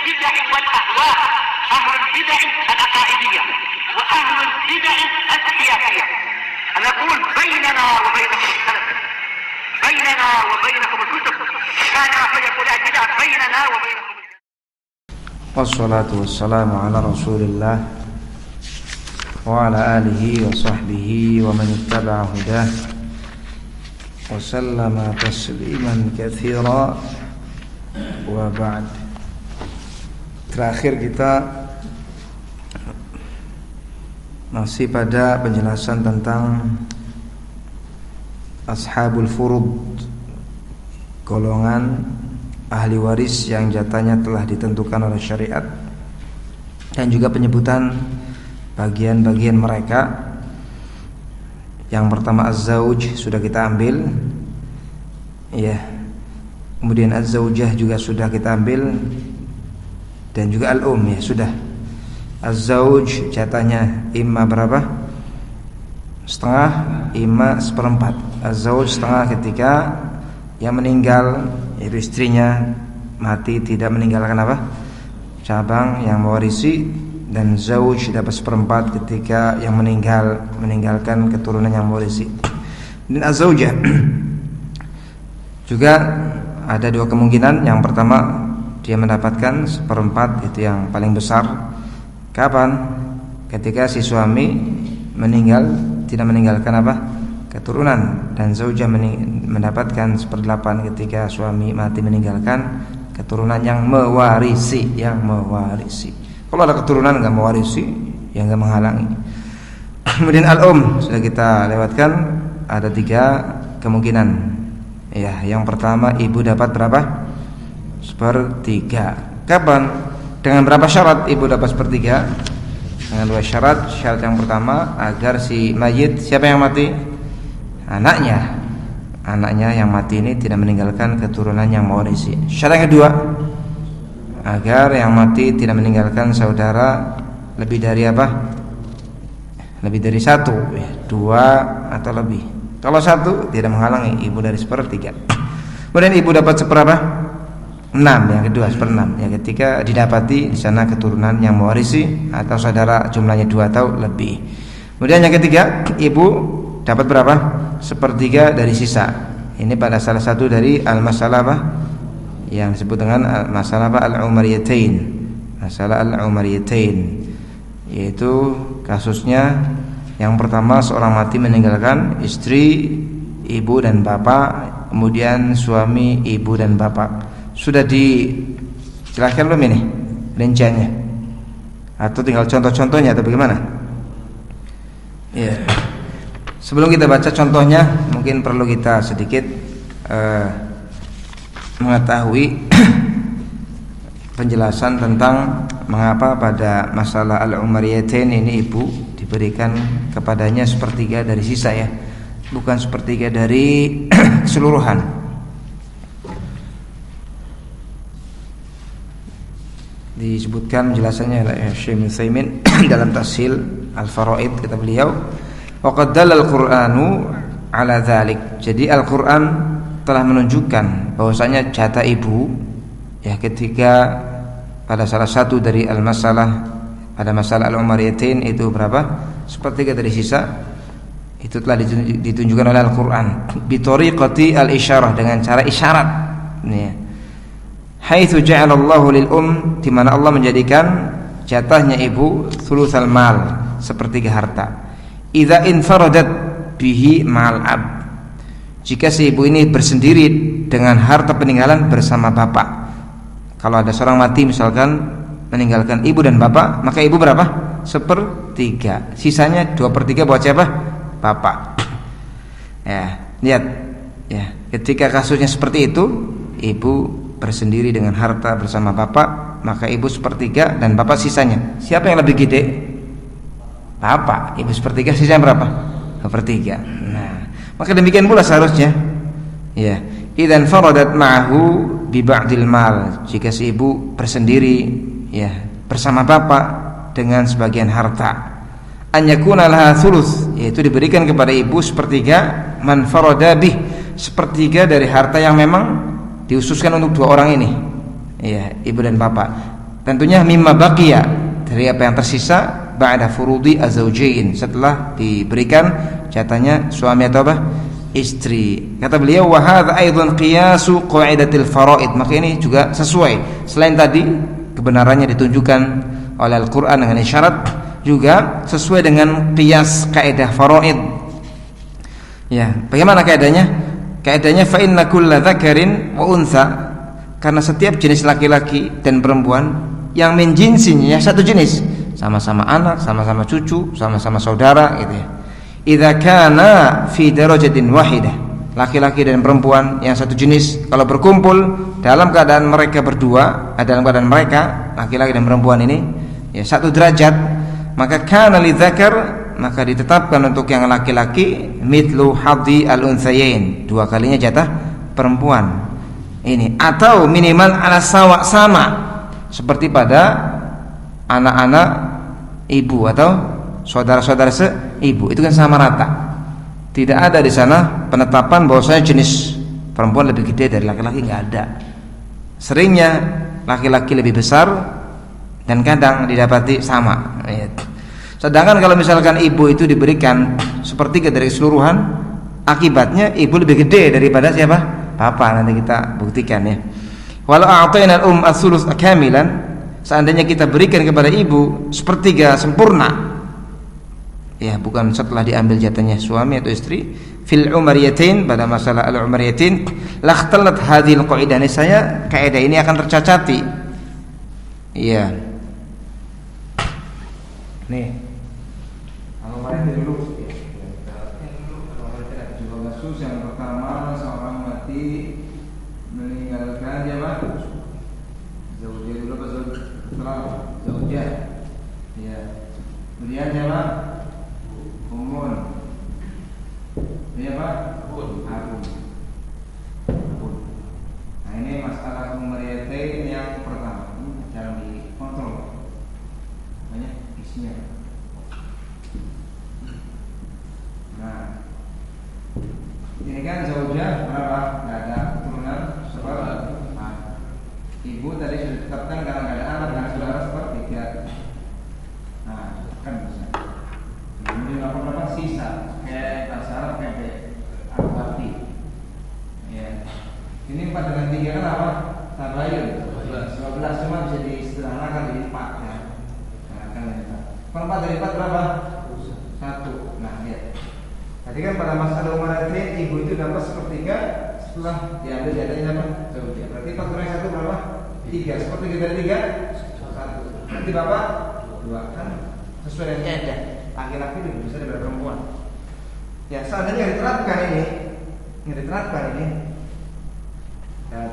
البدع والأهواء، أهل البدع العقائدية وأهل البدع السياسية. أنا أقول بيننا وبينكم السلف، بيننا وبينكم الكتب، كان فيقول البدع بيننا وبينكم. والصلاة والسلام على رسول الله وعلى آله وصحبه ومن اتبع هداه وسلم تسليما كثيرا وبعد. Terakhir kita masih pada penjelasan tentang ashabul furud, golongan ahli waris yang jatahnya telah ditentukan oleh syariat, dan juga penyebutan bagian-bagian mereka. Yang pertama az-zauj sudah kita ambil, ya. Kemudian az-zaujah juga sudah kita ambil, dan juga al-um, ya sudah. Az-zauj jatahnya imma berapa? Setengah, imma seperempat. Az-zauj setengah ketika yang meninggal, yaitu istrinya mati tidak meninggalkan apa? Cabang yang mewarisi, dan zauj dapat seperempat ketika yang meninggalkan keturunan yang mewarisi. Dan az-zaujah juga ada dua kemungkinan. Yang pertama, dia mendapatkan seperempat, itu yang paling besar. Kapan? Ketika si suami meninggal tidak meninggalkan apa? Keturunan, dan zaujah mendapatkan seperdelapan ketika suami mati meninggalkan keturunan yang mewarisi, Kalau ada keturunan enggak mewarisi, yang enggak menghalangi. Kemudian al-um sudah kita lewatkan, ada tiga kemungkinan. Ya, yang pertama ibu dapat berapa? Sepertiga. Kapan? Dengan berapa syarat ibu dapat sepertiga? Dengan dua syarat. Syarat yang pertama, agar si mayit, siapa yang mati? Anaknya yang mati ini tidak meninggalkan keturunan yang mewarisi. Syarat yang kedua, agar yang mati tidak meninggalkan saudara lebih dari apa? Lebih dari satu, ya, dua atau lebih. Kalau satu tidak menghalangi, ibu dari sepertiga. Kemudian ibu dapat seberapa? 6, yang kedua seperenam. Ya, ketika didapati di sana keturunan yang mewarisi atau saudara jumlahnya 2 atau lebih. Kemudian yang ketiga, ibu dapat berapa? Sepertiga dari sisa. Ini pada salah satu dari al-masalah apa? Yang disebut dengan masalah al-umariyatain. Masalah al-umariyatain, yaitu kasusnya yang pertama, seorang mati meninggalkan istri, ibu dan bapak, kemudian suami, ibu dan bapak. Sudah dijelaskan belum ini rinciannya? Atau tinggal contoh-contohnya atau bagaimana? Ya. Sebelum kita baca contohnya, mungkin perlu kita sedikit mengetahui penjelasan tentang mengapa pada masalah al-umariyatain ini ibu diberikan kepadanya sepertiga dari sisa, ya, bukan sepertiga dari keseluruhan. Disebutkan penjelasannya oleh Syekh Ibnu Utsaimin dalam Tashil Al-Faraid, kata beliau, wa qad dallal Qur'anu ala dzalik. Jadi Al-Qur'an telah menunjukkan bahwasanya jatah ibu, ya, ketika pada salah satu dari al-masalah, pada masalah al-umariyatain itu berapa? Sepertiga dari sisa. Itu telah ditunjukkan oleh Al-Qur'an bi tariqati al-isyarah, dengan cara isyarat, ya. Haitsu ja'alallahu lil di mana Allah menjadikan jatahnya ibu thulutsal mal, sepertiga harta. Idza infaradat bihi ma'al ab, jika si ibu ini bersendiri dengan harta peninggalan bersama bapak. Kalau ada seorang mati misalkan meninggalkan ibu dan bapak, maka ibu berapa? Sepertiga. Sisanya 2/3 buat siapa? Bapak. Ya, lihat. Ya, ketika kasusnya seperti itu, ibu bersendiri dengan harta bersama bapak, maka ibu sepertiga dan bapak sisanya. Siapa yang lebih gede? Bapak. Ibu sepertiga, sisanya berapa? Sepertiga. Nah, maka demikian pula seharusnya, ya, idzan faradat ma'ahu bi ba'dil mal, jika si ibu bersendiri, ya, bersama bapak dengan sebagian harta, an yakuna laha thuluts, yaitu diberikan kepada ibu sepertiga, man farada bih, sepertiga dari harta yang memang dihususkan untuk dua orang ini, ya, ibu dan bapak. tentunya mimma baqiya, dari apa yang tersisa ba'da furudi azaujain, setelah diberikan jatahnya suami atau apa? Istri. Kata beliau wa hadza aidan qiyasu qaidatil faraid, maka ini juga sesuai, selain tadi kebenarannya ditunjukkan oleh Al-Qur'an dengan isyarat, juga sesuai dengan qiyas kaidah faraid. Ya, bagaimana kaidahnya? Kaidahnya fa inna kulla dzakarin wa untha, karena setiap jenis laki-laki dan perempuan yang min jinsinya, satu jenis, sama-sama anak, sama-sama cucu, sama-sama saudara gitu ya. Idza kana fi darajatin wahidah, laki-laki dan perempuan yang satu jenis kalau berkumpul dalam keadaan mereka berdua, dalam keadaan mereka laki-laki dan perempuan ini ya satu derajat, maka kana lidzakar, maka ditetapkan untuk yang laki-laki mithlu hadhi al-unthayain, dua kalinya jatah perempuan ini, atau minimal ala sawa, sama seperti pada anak-anak ibu atau saudara-saudara seibu, itu kan sama rata. Tidak ada di sana penetapan bahwasanya jenis perempuan lebih gede dari laki-laki, nggak ada. Seringnya laki-laki lebih besar dan kadang didapati sama. Sedangkan kalau misalkan ibu itu diberikan sepertiga dari keseluruhan, akibatnya ibu lebih gede daripada siapa? Papa. Nanti kita buktikan ya. Walau a'tayna al-um as-sulus kamilan, seandainya kita berikan kepada ibu sepertiga sempurna, ya bukan setelah diambil jatahnya suami atau istri, fil umariyatain, pada masalah al-umariyatain, lakhtalat hadhil qaidah, saya kaidah ini akan tercacati. Iya. Nih. Kalau mari dulu kasus yang pertama, seorang mati meninggalkan dia mah zaujah dulu apa zaujah. Ya. Kemudian dia mah umun. Dia Pak? Abun. Nah, ini masalah umariyatain yang pertama. Ini cara dikontrol. Banyak isinya. Nah, ini kan zaujah berapa? Tidak ada keturunan seperti ibu tadi sudah ditetapkan karena tidak ada anak dan saudara sepertiga. Nah, kan bisa. Kemudian berapa sisa? Kayak bahasa Arab kayak al-wati. Ya. Ini 4 dengan 3 kan apa? Tabayun. 12 cuma bisa disederhanakan jadi 4 ya. Nah, kan 4 dari 4 berapa? 1. Nah, lihat. Tadi kan pada masalah umaratin ibu itu dapat sepertiga setelah diambil jatahnya apa? Zaujah. Berarti 4 kurang 1 berapa? 3. Sepertiga dari 3? 1. Berarti bapak 2 kan sesuai dengan kaidah. Laki-laki lebih besar daripada perempuan. Ya, seandainya diterapkan ini, kita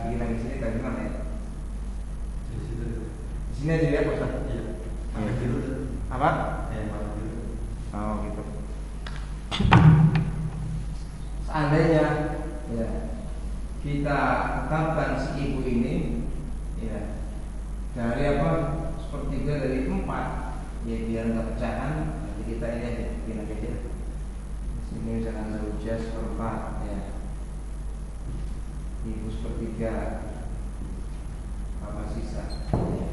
bikin lagi sini tadi mana ya? Di sini aja ya, Pak. Iya. Apa? Oh, gitu. Seandainya ya kita tetapkan si ibu ini ya dari apa? Sepertiga dari 4, ya biar nggak pecahan. Kita ini aja, bikin aja. Sini misalkan zaujah seperempat, ya. Ibu sepertiga, apa sisa? Ya.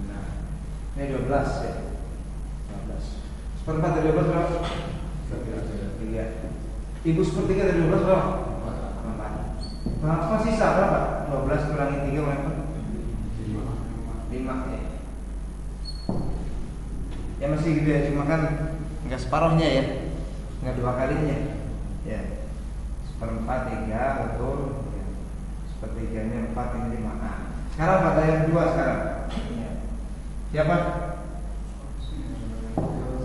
Nah, ini 12 ya. 12. Seperempat dari 12 berapa? 3. Ibu sepertiga dari 12 berapa? 4. Apa sisa berapa? 12 kurangi 3 berapa? 5 ya. Ya masih gitu ya, cuma kan enggak separuhnya ya. Enggak 2 kalinya. Ya. Seperempat 3 betul. Ya. Sepertiganya 4 ini 5. Nah, sekarang pada yang 2 sekarang. Ya. Siapa?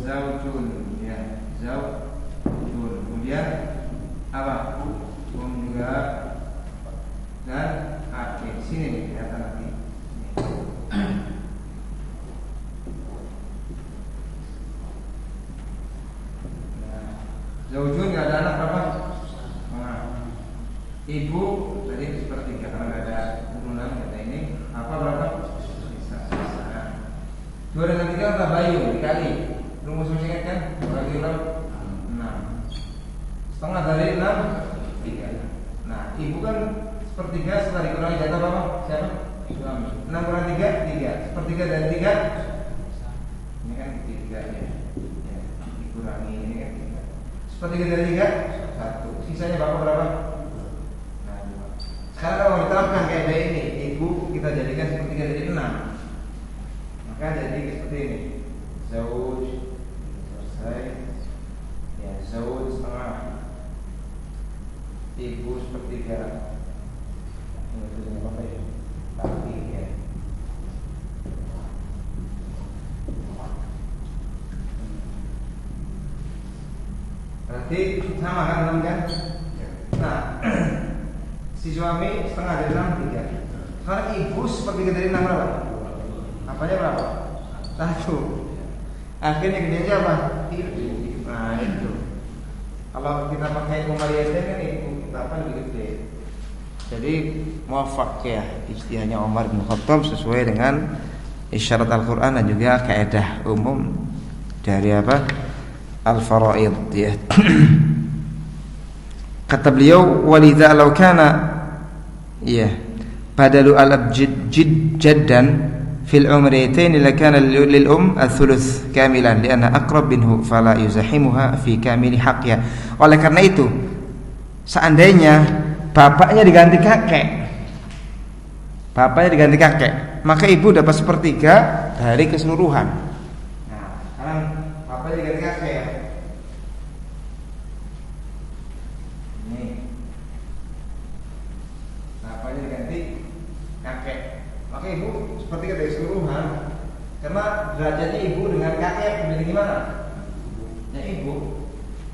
Zaujun ya. Zaujun. Kemudian apa? Juga dan akhir sini nih kelihatan lagi. Nah, zaujun nggak ada anak berapa? Nah, ibu tadi sepertiga karena nggak ada turunan kata ini apa berapa? Sisa. 2 dengan 3 tabayun dikali rumus masih ingat kan? Bagi berapa? 6. setengah dari 6 3. Nah, ibu kan sepertiga setelah dikurangi jatah berapa? Siapa? 6 kurang 3 3. Sepertiga dari 3 ini kan 3 ya. Dikurangi ini kan 3. Sepertiga dari 3 1. Sisanya bapak berapa? Nah, 2. Sekarang kalau diterapkan kaidah ini, ibu kita jadikan sepertiga dari 6. Maka jadi seperti ini. Zauj selesai. Ya, zauj setengah. Ibu sepertiga. Ini tulisnya apa ya? Tapi ya. Berarti sama kan 6 kan? Nah, si suami setengah dari 6 3. Sekarang ibu sepertiga dari 6 berapa? Apanya berapa? 1. Akhirnya gedenya apa? Nah itu. Kalau kita pakai Umariyah kan ibu kita apa lebih gede. Jadi muafak ya istilahnya Umar bin Khattab sesuai dengan isyarat Al-Quran dan juga kaidah umum dari apa? Al-Faraid ya. Kata beliau walidha law kana ya badalu al-abjid jaddan fil umriyatayn lakana lil al-thuluth kamilan lianna aqrab minhu fala yuzahimuha fi kamili haqqiha. Oleh karena itu seandainya bapaknya diganti kakek, maka ibu dapat sepertiga dari keseluruhan. Nah, sekarang bapaknya diganti kakek ya. Ini bapaknya diganti kakek, maka ibu sepertiga dari keseluruhan. Karena derajatnya ibu dengan kakek menjadi gimana? Ya ibu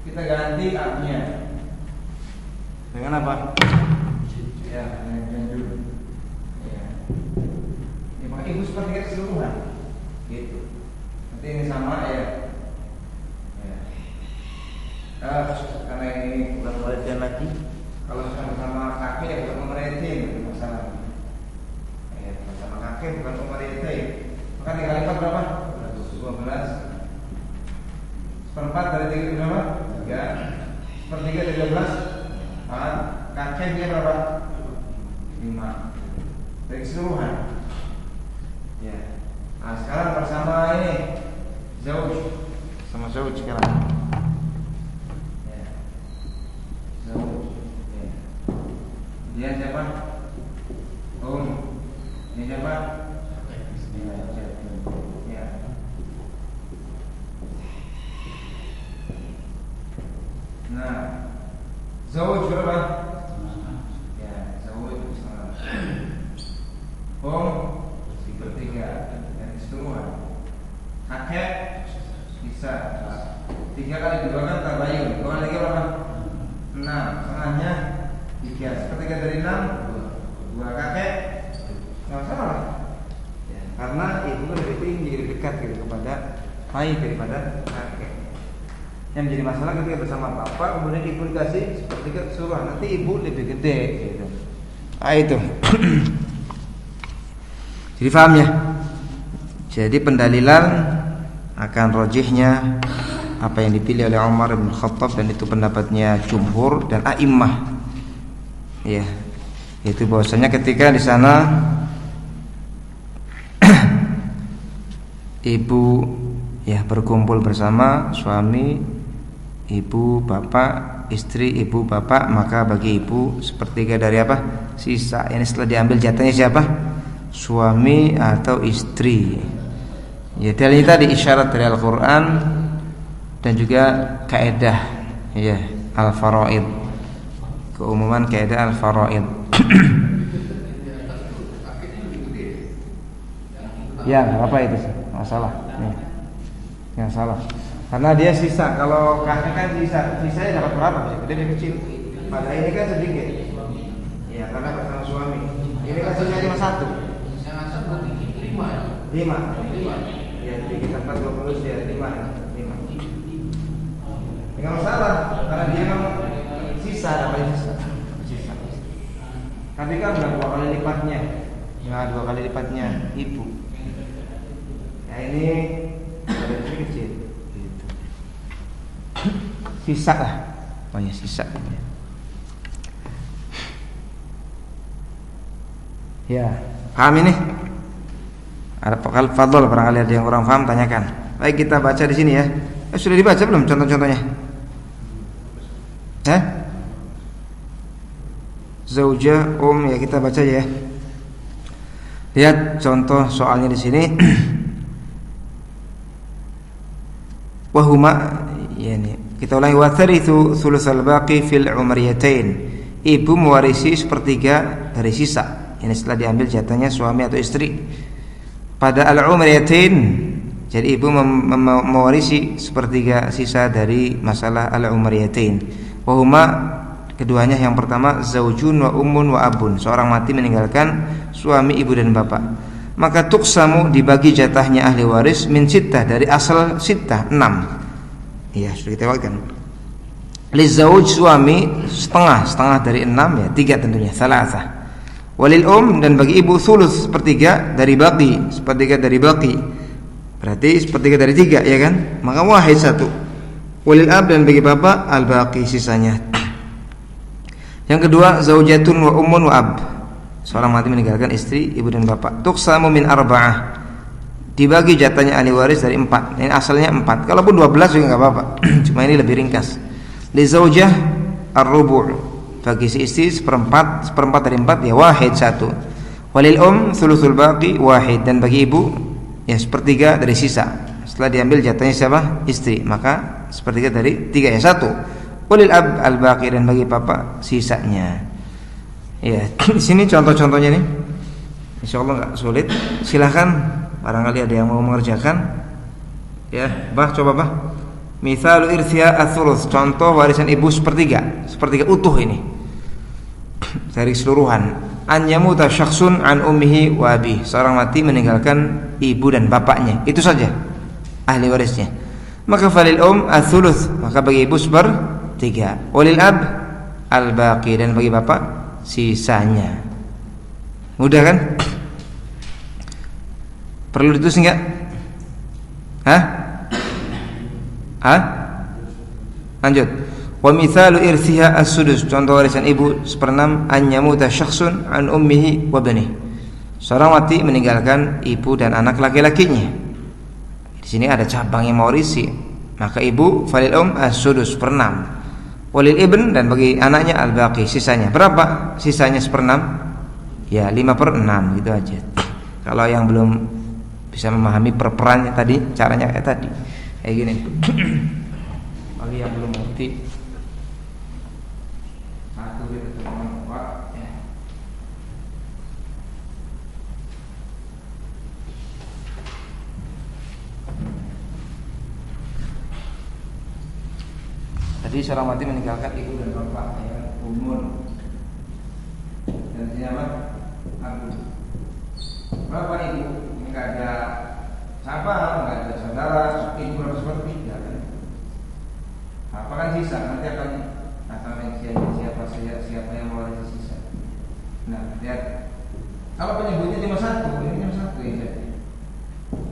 kita ganti A-nya dengan apa? Ya, dengan judul. Ya. Ya, maka ibu sepertiga keseluruhan. Gitu. Nanti ini sama ya. Ya. Karena ini bukan wajiban lagi. Kalau sama kakek ya bukan memerintah masalah. Ya, sama kakek bukan memerintah. Maka dikali 4 berapa? 12. Seperempat dari 3 berapa? 3. Sepertiga dari 12. Kakek dia berapa? 5. Dari keseluruhan. Ya. Nah sekarang bersama ini Zauj sama Zauj sekarang. Ya. Zauj. Ya. Dia siapa? Ini siapa? Ya. Nah, Zauj berapa? Ya, Zauj sama. Sepertiga dari keseluruhan. Kakek bisa 3 kali 2 kan tabayun. 2 kali 3 berapa? 6. Setengahnya 3. Sepertiga dari 6 2 kakek. Nggak salah. Ya, karena ibu lebih tinggi, lebih dekat gitu kepada ayah daripada kakek. Yang menjadi masalah ketika bersama bapak kemudian ibu dikasih sepertiga keseluruhan, nanti ibu lebih gede gitu. Ah itu. Jadi paham ya? Jadi pendalilan akan rojihnya apa yang dipilih oleh Umar bin Khattab dan itu pendapatnya jumhur dan a'immah. Ya. Itu bahwasanya ketika di sana ibu ya berkumpul bersama suami, ibu, bapak, istri, ibu, bapak, maka bagi ibu sepertiga dari apa? Sisa. Ini setelah diambil jatahnya siapa? Suami atau istri. Ya, dalil tadi isyarat dari Al-Qur'an dan juga kaidah ya al-faraid. Keumuman kaidah al-faraid. Ya, apa itu sih? Masalah. Yang salah. Karena dia sisa. Kalau kakek kan sisanya dapat berapa? Gede dan kecil. Pada ini kan sedikit. Ya, karena bersama suami. Ini kan sisanya cuma 1. 5. Ya, jadi kita 40 ya 5. Enggak masalah. Karena dia memang sisa dapat sisa. Tapi kan enggak 2 kali lipatnya. Enggak 2 kali lipatnya ibu. Nah, ini kecil gitu. Sisa lah. banyak sisa. Ya, paham ini? Ada pakal fadl, barangkali ada yang kurang paham tanyakan. Baik, kita baca di sini ya. Sudah dibaca belum contoh-contohnya? Zaujah, ya kita baca ya. Lihat contoh soalnya di sini. Wahuma, yani kita ulangi, watharithu thulutsal baqi fil umriyatain. Ibu mewarisi sepertiga dari sisa. Ini setelah diambil jatahnya suami atau istri. Pada al-umriyatain, jadi ibu mewarisi sepertiga sisa dari masalah al-umriyatain. Wahuma, keduanya, yang pertama zaujun wa ummun wa abun, seorang mati meninggalkan suami, ibu dan bapak. Maka tuqsamu, dibagi jatahnya ahli waris min sittah, dari asal sittah 6. Iya, sudah kita wakilkan. Li zauj, suami setengah dari 6 ya, 3 tentunya, salasah. Walil dan bagi ibu thuluth, sepertiga dari baqi, sepertiga dari baqi. Berarti sepertiga dari 3 ya kan? Maka wahid 1. Walil ab, dan bagi bapak al baqi, sisanya. Yang kedua zaujatun wa ummun wa ab, seorang mati meninggalkan istri, ibu dan bapak. Tuqsamu min arba'ah, dibagi jatahnya ahli waris dari 4. Ini asalnya 4. Kalaupun 12 juga enggak apa-apa. Cuma ini lebih ringkas. Li zaujah ar-rubu', bagi si istri seperempat dari 4 ya, wahid 1. Walil thuluthul baqi wahid, dan bagi ibu ya sepertiga dari sisa. Setelah diambil jatahnya siapa? Istri. Maka sepertiga dari 3 ya, 1. Walil ab al-baqi, dan bagi papa sisanya. Ya, di sini contoh-contohnya nih. Insyaallah enggak sulit. Silakan, barangkali ada yang mau mengerjakan. Ya, coba Mithalu irthiya ats-tsuluts, contoh warisan ibu sepertiga utuh ini. Dari keseluruhan. An yamuta syakhsun an ummihi wa abi, seorang mati meninggalkan ibu dan bapaknya. Itu saja ahli warisnya. Maka falil ats-tsuluts, maka bagi ibu 1/3. Walil ab al-baqi, dan bagi bapak sisanya. Mudah kan? Perlu ditulis enggak? Lanjut. Wa mithalu irthiha as-sudus, contoh warisan ibu 1/6, an yamuta syakhsun an ummihi wa banihi, seorang mati meninggalkan ibu dan anak laki-lakinya. Di sini ada cabang yang mewarisi. Maka ibu falil as-sudus 1/6. Walil ibn, dan bagi anaknya al-baqi, sisanya. Berapa sisanya 1/6? Ya 5/6 gitu aja. Kalau yang belum bisa memahami perperannya tadi, caranya kayak tadi, kayak gini. Bagi yang belum ngerti, 1 gitu teman-teman ya. Jadi seorang mati meninggalkan ibu dan bapak ya, umur. Dan siapa? Abu. Berapa ibu? Enggak ada siapa, enggak ada saudara, ibu harus seperti kan. Apa kan sisa? Nanti akan siapa yang mewarisi sisa. Nah, lihat. Kalau penyebutnya cuma 1, ini cuma 1 ya.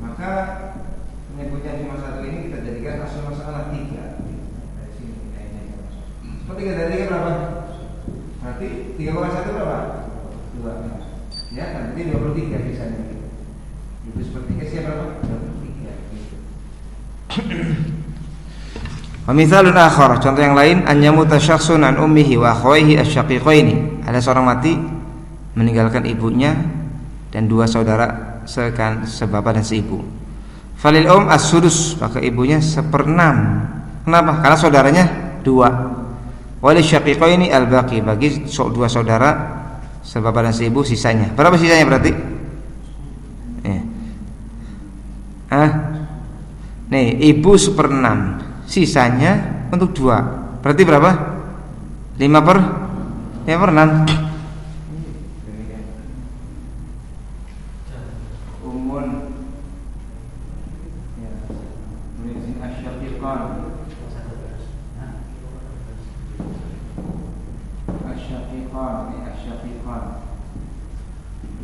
Maka penyebutnya cuma 1 ini kita jadikan asal masalah 3. Sepertiga dari 3 berapa? Berarti 3/1 berapa? 2. Ya kan, berarti 23 sisanya. Ibu sepertiga siapa berapa? 23 gitu. Wa mithalun akhar, contoh yang lain, an yamuta syakhsun an ummihi wa akhawayhi asy-syaqiqaini. Ada seorang mati meninggalkan ibunya dan 2 saudara sebapak dan seibu. Falil as-sudus, maka ibunya 1/6. Kenapa? Karena saudaranya 2. Wali syaqiqaini al-baqi, bagi 2 saudara sebapak dan seibu sisanya. Berapa sisanya berarti? Nih, ibu 1/6, sisanya untuk 2. Berarti berapa? 5/6.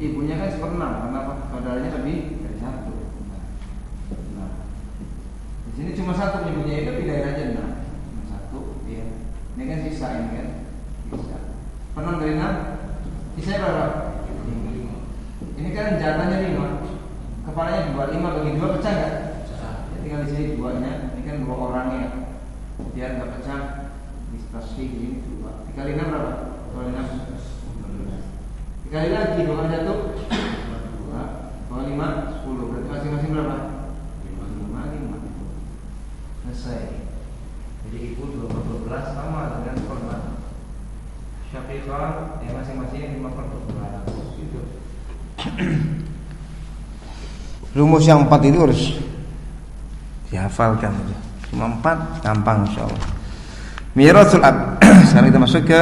Ibunya kan 1/6, karena saudaranya lebih dari 1. Nah, di sini cuma 1 ibunya, itu pindahin aja. Nah, 1 ya. Ini kan Bisa ini kan? Bisa. Penuh dari 6. Sisanya berapa? 5. Ini kan jatahnya 5. Kepalanya 2, 5 bagi 2 pecah enggak? Pecah. Ya, tinggal di sini 2-nya. Ini kan 2 orangnya. Biar enggak pecah. Distasih ini 2. Dikali 6 berapa? 26. Dikali lagi 2 kali 1 2, 2, 5, 10. Berarti masing-masing berapa? 5. Selesai. Jadi ibu 12 sama dengan korban. Syafiqah ya masing-masing 5/12 gitu. Rumus yang 4 itu harus dihafalkan aja. Cuma 4 gampang insyaallah. Mirasul ab. Sekarang kita masuk ke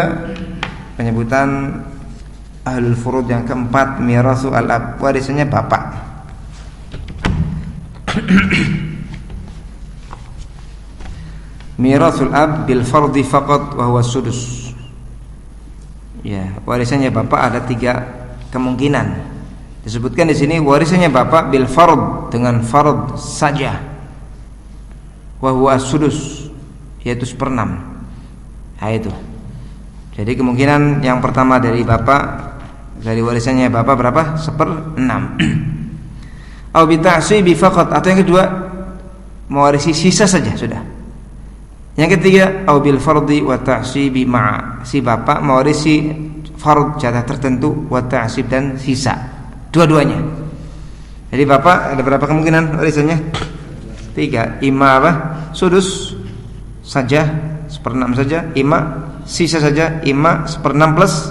penyebutan ahlul furud yang keempat, mirasul ab, warisannya bapak. Mirasul ab bil fardi faqat wa huwa sudus. Ya, warisannya bapak ada 3 kemungkinan. Disebutkan di sini warisannya bapak bil fard, dengan fard saja. Wa huwa sudus, yaitu 1/6. Nah itu. Jadi kemungkinan yang pertama dari bapak, dari warisannya bapak berapa? 1/6. Au bi ta'sibi faqat, atau yang kedua mewarisi sisa saja sudah. Yang ketiga, au bil fardi wa ta'sibi ma'a, si bapak mewarisi fard jatah tertentu, wa ta'sib dan sisa, dua-duanya. Jadi bapak ada berapa kemungkinan warisannya? 3. Ima apa? Sudus saja 1/6 saja, ima sisa saja, ima 1/6 plus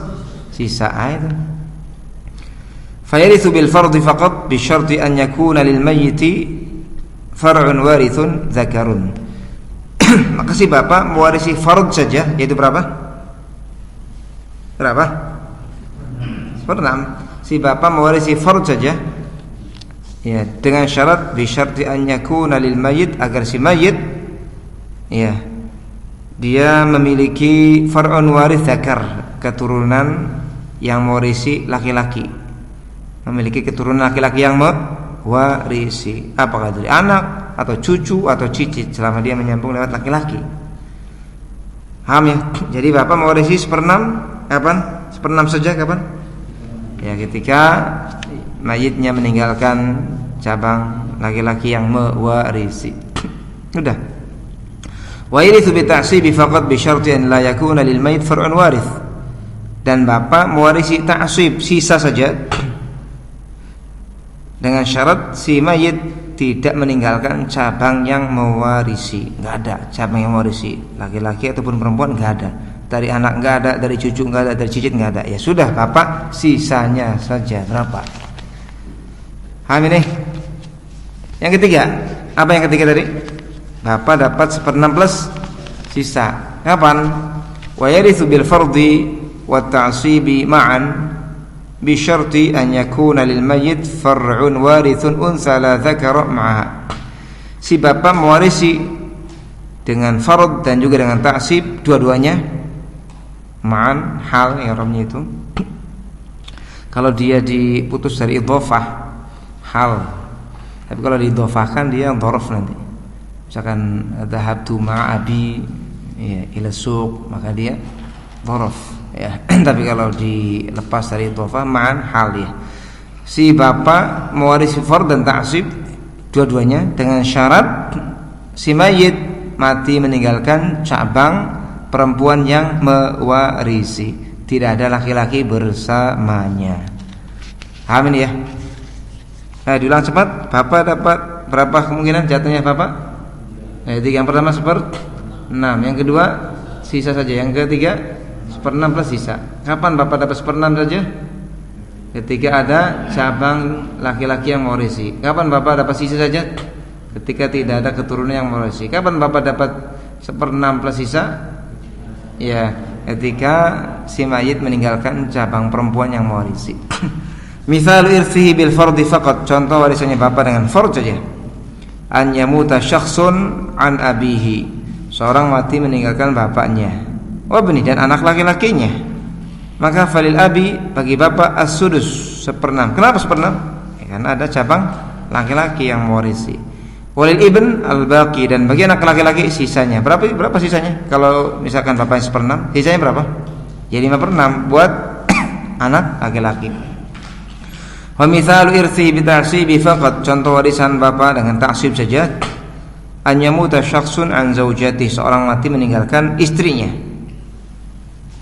sisa. Itu fayarithu bil fardi faqat bi syarti an yakuna lil mayyiti far'un warithun dzakarun. Maka si bapak mewarisi fard saja, yaitu berapa? 1/6. Si bapak mewarisi fard saja, ya, dengan syarat bi syarti an yakuna lil mayyit, agar si mayyit, ya, dia memiliki far'un warith dzakar, keturunan yang mewarisi laki-laki, memiliki keturunan laki-laki yang mewarisi, apakah dari anak atau cucu atau cicit, selama dia menyambung lewat laki-laki. Paham ya? Jadi bapak mewarisi 1/6 kapan? 1/6 saja kapan? Ya, ketika mayitnya meninggalkan cabang laki-laki yang mewarisi. Udah. Wa yarithu bi ta'sibi faqat bi syarti an la yakuna lil mayit far'un warith. Dan bapak mewarisi ta'sib, sisa saja, dengan syarat si mayit tidak meninggalkan cabang yang mewarisi. Enggak ada cabang yang mewarisi, laki-laki ataupun perempuan enggak ada. Dari anak enggak ada, dari cucu enggak ada, dari cicit enggak ada. Ya sudah, bapak sisanya saja berapa? Paham ini? Yang ketiga, apa yang ketiga tadi? Bapak dapat 1/6 plus sisa. Kapan? Wa yarithu bil fardi wa ta'sibi ma'an bi syarti an yakuna lil mayyit far'un warithun unsa la dzakara ma'aha. Si bapak mewarisi dengan fard dan juga dengan ta'sib, dua-duanya ma'an, hal i'rabnya itu. Kalau dia diputus dari idhofah, hal. Tapi kalau diidhofahkan dia dzaraf nanti. Misalkan dhahabtu ma'abi, ya, ila suq, maka dia dzaraf, ya. Tapi kalau dilepas dari idhofah, ma'an, hal, ya. Si bapak mewarisi fard dan ta'sib, dua-duanya, dengan syarat si mayit mati meninggalkan cabang perempuan yang mewarisi, tidak ada laki-laki bersamanya. Paham ini ya? Diulang cepat. Bapak dapat berapa kemungkinan jatuhnya bapak? Yang pertama 1/6, yang kedua sisa saja, yang ketiga 1/6 plus sisa. Kapan bapak dapat 1/6 saja? Ketika ada cabang laki-laki yang mewarisi. Kapan bapak dapat sisa saja? Ketika tidak ada keturunan yang mewarisi. Kapan bapak dapat 1/6 plus sisa? Ya, ketika si mayit meninggalkan cabang perempuan yang mewarisi. Misal irthihi bil fardi faqat, contoh warisannya bapak dengan fard saja. An yamuta syakhsun an abihi, seorang mati meninggalkan bapaknya, wabni, dan anak laki-lakinya. Maka falil abi, bagi bapak, as-sudus 1/6. Kenapa 1/6? Ya, karena ada cabang laki-laki yang mewarisi. Walil ibn al-baqi, dan bagi anak laki-laki sisanya. Berapa sisanya? Kalau misalkan bapaknya 1/6, sisanya berapa? Ya 5/6 buat anak laki-laki. Wa mithalu irthi bi ta'sibi faqat, contoh warisan bapak dengan ta'sib saja. An yamuta syakhsun an zaujati, seorang mati meninggalkan istrinya.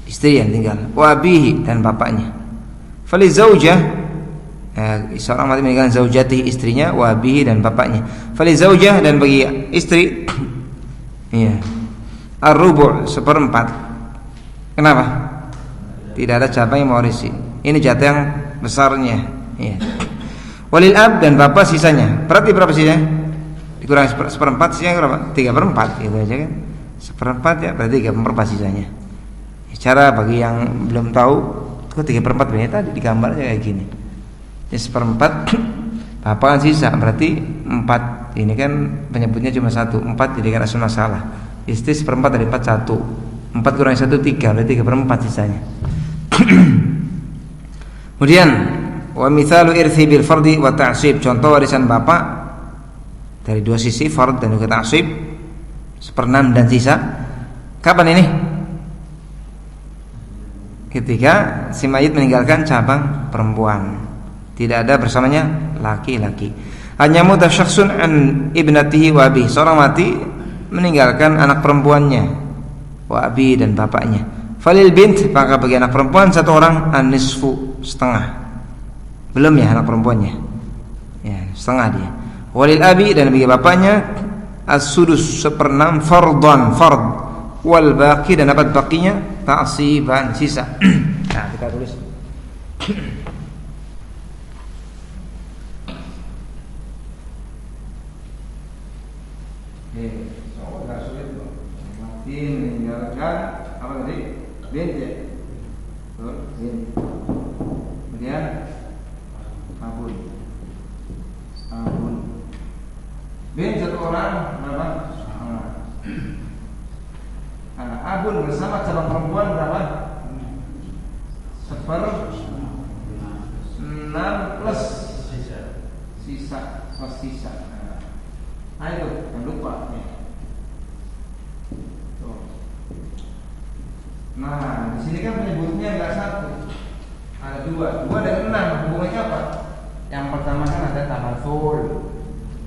Istri yang tinggal. Wa abihi, dan bapaknya. Fali zaujah, seorang mati meninggalkan zaujati, istrinya, wa abihi, dan bapaknya. Fali zaujah, dan bagi istri, iya, ar-rubu', 1/4. Kenapa? Tidak ada cabang yang mewarisi. Ini jatah yang besarnya. Iya. Walil ab, dan bapak sisanya. Berarti berapa sisanya? Dikurangi 1/4, sisanya berapa? 3/4, gitu aja kan. 1/4 ya, berarti 3/4 sisanya. Cara bagi yang belum tahu, kok 3/4 ini tadi digambarnya kayak gini. Ini 1/4, bapak kan sisa, berarti 4. Ini kan penyebutnya cuma 1, 4 jadi kan asal masalah. Istri 1/4 dari 4, 1. 4 kurangi 1, 3, berarti 3/4 sisanya. Kemudian wa mithalu irthi bil fardi wa ta'sib, contoh warisan bapak dari dua sisi, fard dan juga ta'sib, 1/6 dan sisa. Kapan ini? Ketika si mayit meninggalkan cabang perempuan, tidak ada bersamanya laki-laki. Hanya mutasyakhsun an ibnatihi wa abi, seorang mati meninggalkan anak perempuannya, wa abi, dan bapaknya. Falil bint, maka bagi anak perempuan 1 orang an-nisfu, setengah. Belum ya anak perempuannya, ya setengah dia. Walil abi, dan bagi bapaknya as-sudus, 1/6 fardhan, fard. Wal baqi, dan dapat baqinya ta'siban, sisa. Nah, kita tulis. Soal enggak sulit loh. Mati meninggalkan apa tadi? Bint ya. Bint. Kemudian abun. Bint 1 orang berapa? Abun bersama calon perempuan berapa? 1/6 plus sisa plus sisa. Nah itu jangan lupa. Nah di sini kan penyebutnya nggak 1, ada 2 dan 6. Hubungannya apa? Yang pertama kan ada tamathul.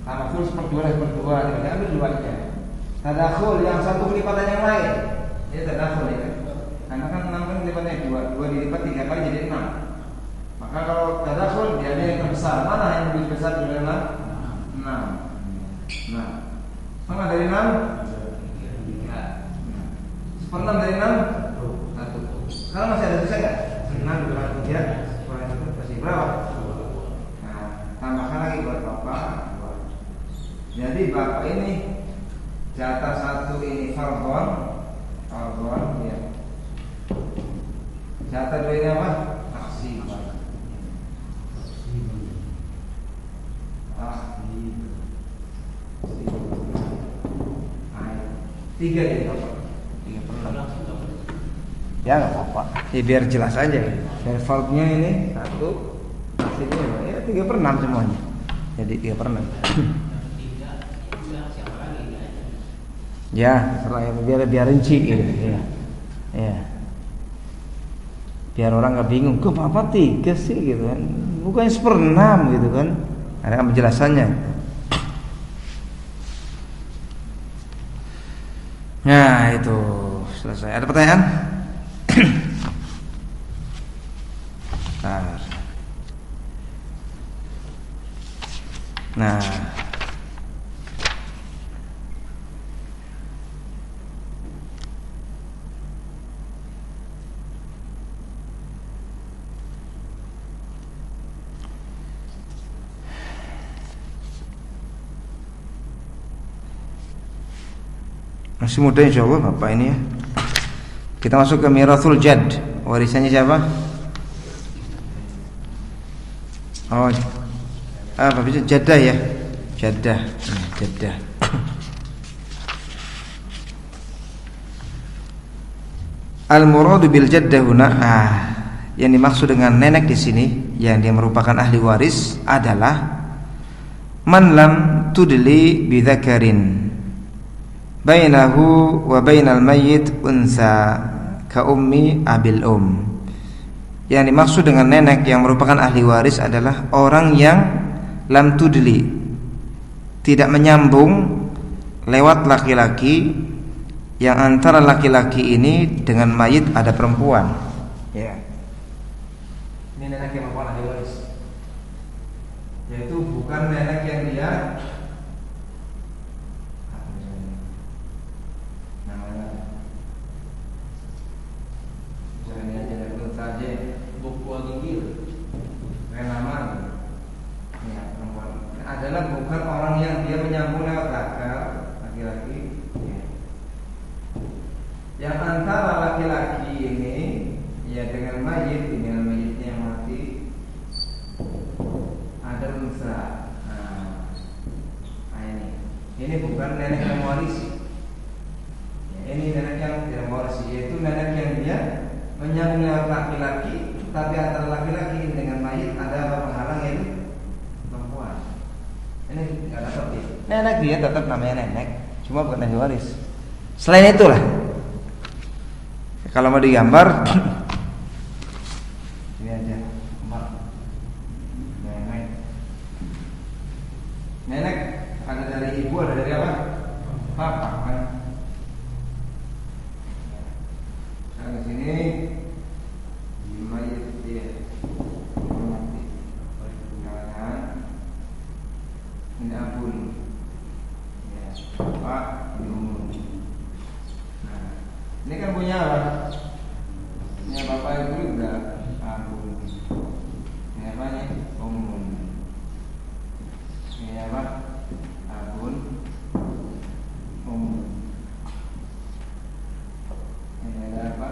Tamathul 1/2 dan 1/2. Kita ambil 2-nya. Tadakhul, yang 1 kelipatan yang lain. Ini tadakhul ya kan? Karena kan 6 kan kelipatnya 2 dilipat 3 kali jadi 6. Maka kalau tadakhul dia ada yang terbesar. Mana yang lebih besar dari 6? 6. Nah, setengah dari 6? 3. 1/6 dari 6? 1. Sekarang masih ada sisa nggak? 6 kurang 3 kurang 1 masih berapa? Nah, tambahkan lagi buat bapak. Jadi bapak ini jatah 1 ini fardhon ya. Jatah 2 ini apa? Taksiban. 3 jadi apa? 3/6. Ya nggak apa-apa. Ya biar jelas aja. Dari fardnya ini 1, taksibannya ya 3/6 semuanya. Jadi 3/6. Ya, biar rinci gitu. Ya. Biar orang nggak bingung, kok apa 3 sih gitu kan? Bukannya 1/6 gitu kan? Ada penjelasannya. Nah itu selesai. Ada pertanyaan? Nah, masih muda insyaallah Bapak ini ya. Kita masuk ke mirathul jad. Warisannya siapa? Oh, apa bisa jadah ya? Jadah. Al-muradu bil jaddah huna. Yang dimaksud dengan nenek di sini yang dia merupakan ahli waris adalah man lam tudli bidzakarin bainahu wa bainal mayyit unsa ka ummi abil Yang dimaksud dengan nenek yang merupakan ahli waris adalah orang yang lam tudli, tidak menyambung lewat laki-laki, yang antara laki-laki ini dengan mayit ada perempuan. Ya. Ini nenek yang merupakan ahli waris. Yaitu bukan nenek yang dia adalah bukan orang yang dia menyambung lewat laki-laki, ya. Yang antara laki-laki ini ya dengan mayitnya yang mati ada unsa. Ini bukan nenek yang mewarisi, ya, ini nenek yang tidak mewarisi, yaitu nenek yang dia menyambung lewat laki-laki, tapi antara laki-laki dengan mayit ada apa penghalang, yaitu perempuan. Ini nggak dapat ya. Nenek dia tetap namanya nenek, cuma bukan ahli waris. Selain itulah, kalau mau digambar, ini aja, nenek ada dari ibu, ada dari apa? Papa kan. Nah di sini mayit dia. Ini abun, ya, Pak, ini umum. Nah, ini kan punya apa? Punya bapak ibu juga abun. Ini apa nih? Umum. Ini apa? Abun, umum. Ini ada apa?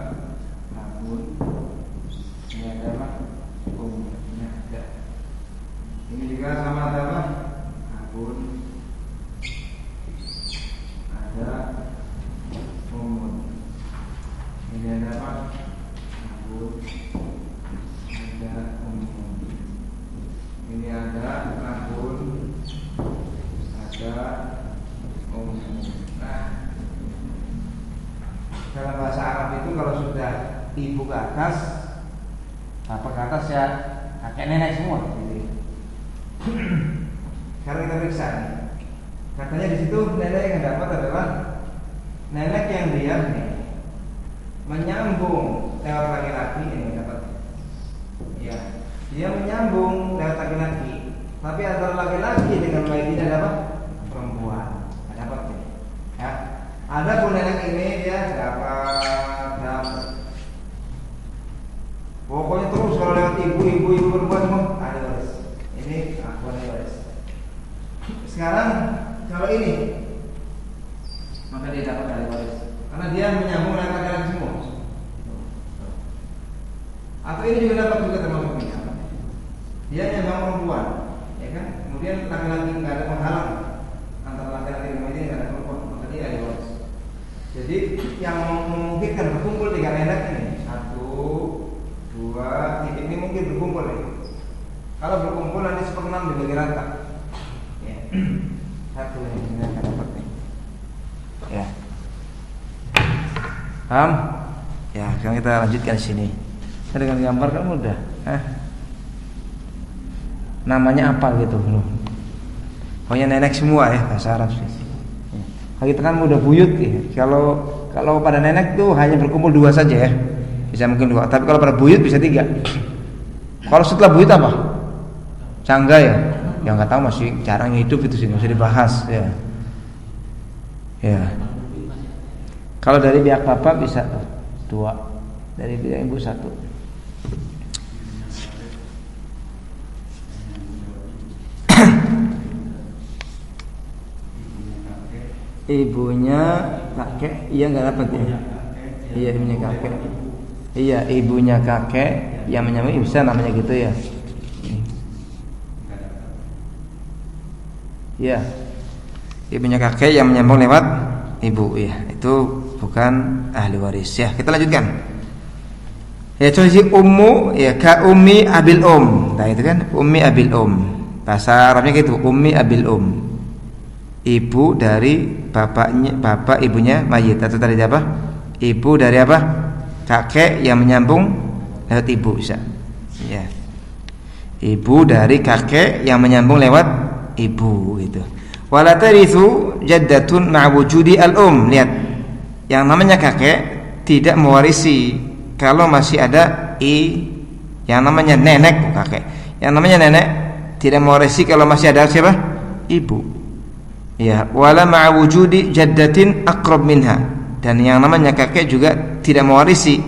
Abun. Ini ada apa? Umum. Ini ada. Ini juga sama ada apa? Abun, ada umum. Ini ada apa? Abun, ada umum. Ini ada abun, ada umum. Nah, dalam bahasa Arab itu kalau sudah ibu ke atas, apa ke atas ya kakek nenek semua. Sekarang kita periksa nih. Katanya di situ nenek yang dapat adalah nenek yang dia menyambung lewat laki-laki, ini dapat. Ya, dia menyambung lewat laki-laki, tapi antara laki-laki dengan mayit ini dapat perempuan. Dapat nih. Ya. Ada pun nenek ini dia dapat. Pokoknya terus kalau lewat ibu perempuan semua ada waris. Ini aku ada waris. Sekarang kalau ini maka dia dapat ahli waris karena dia menyambung laki-laki semua. Atau ini juga dapat juga termasuk dia menyambung perempuan, ya kan? Kemudian laki-laki nggak ada penghalang antara laki-laki dengan ini, nggak ada perempuan, maka dia ahli waris. Jadi yang memungkinkan berkumpul tiga nenek ini 1, 2, 3 ini mungkin berkumpul ya. Kalau berkumpul nanti 1/6 dibagi rata. Satu ini akan dapat nih. Ya. Paham? Ya, sekarang kita lanjutkan di sini. Dengan gambar kan mudah. Namanya apa gitu loh. Pokoknya nenek semua ya bahasa Arab sih. Ya. Kita kan mudah buyut ya. Kalau pada nenek tuh hanya berkumpul 2 saja ya. Bisa mungkin 2, tapi kalau pada buyut bisa 3. Kalau setelah buyut apa? Cangga ya. Yang nggak tahu masih jarang hidup itu sih, nggak usah dibahas ya. Ya. Kalau dari pihak bapak bisa 2, dari pihak ibu 1. Ibunya kakek, iya nggak dapat ya. Iya ibunya kakek. Iya ibunya kakek yang menyambung bisa namanya gitu ya. Ya, ibunya kakek yang menyambung lewat ibu ya, itu bukan ahli waris ya. Kita lanjutkan. Ya contoh ummu ya ka ummi abil Nah itu kan ummi abil Bahasa Arabnya gitu, ummi abil ibu dari bapak ibunya mayit, atau dari apa? Ibu dari apa? Kakek yang menyambung lewat ibu bisa. Ya. Ibu dari kakek yang menyambung lewat ibu gitu. Wala tarithu jaddatun ma'a wujudi al-um. Lihat. Yang namanya kakek tidak mewarisi kalau masih ada yang namanya nenek, kakek. Yang namanya nenek tidak mewarisi kalau masih ada siapa? Ibu. Ya, wala ma'a wujudi jaddatin aqrab minha. Dan yang namanya kakek juga tidak mewarisi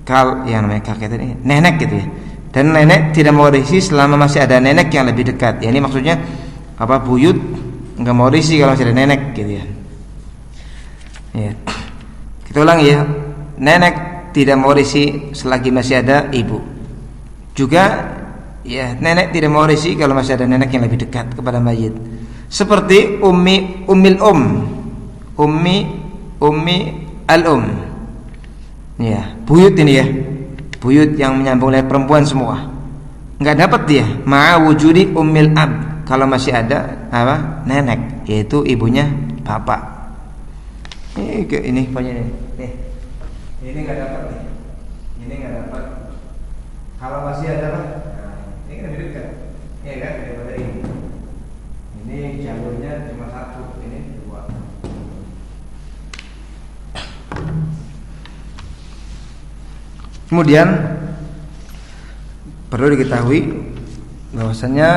kalau yang namanya kakek tadi nenek gitu ya. Dan nenek tidak mewarisi selama masih ada nenek yang lebih dekat. Ya, ini maksudnya apa? Buyut enggak mewarisi kalau masih ada nenek gitu ya. Ya. Kita ulangi ya. Nenek tidak mewarisi selagi masih ada ibu. Juga ya, nenek tidak mewarisi kalau masih ada nenek yang lebih dekat kepada mayit. Seperti ummi al-um. Ya, buyut ini ya. Buyut yang menyambung lewat perempuan semua. Enggak dapat dia ma'a wujudi ummil ab kalau masih ada apa? Nenek, yaitu ibunya bapak. Ini punya ini. Nih. Ini enggak dapat nih. Ini enggak dapat. Kalau masih ada apa? Nah, ini kan lebih dekat. Iya kan daripada ini. Ini jalurnya cuma satu, ini dua. Kemudian perlu diketahui bahwasanya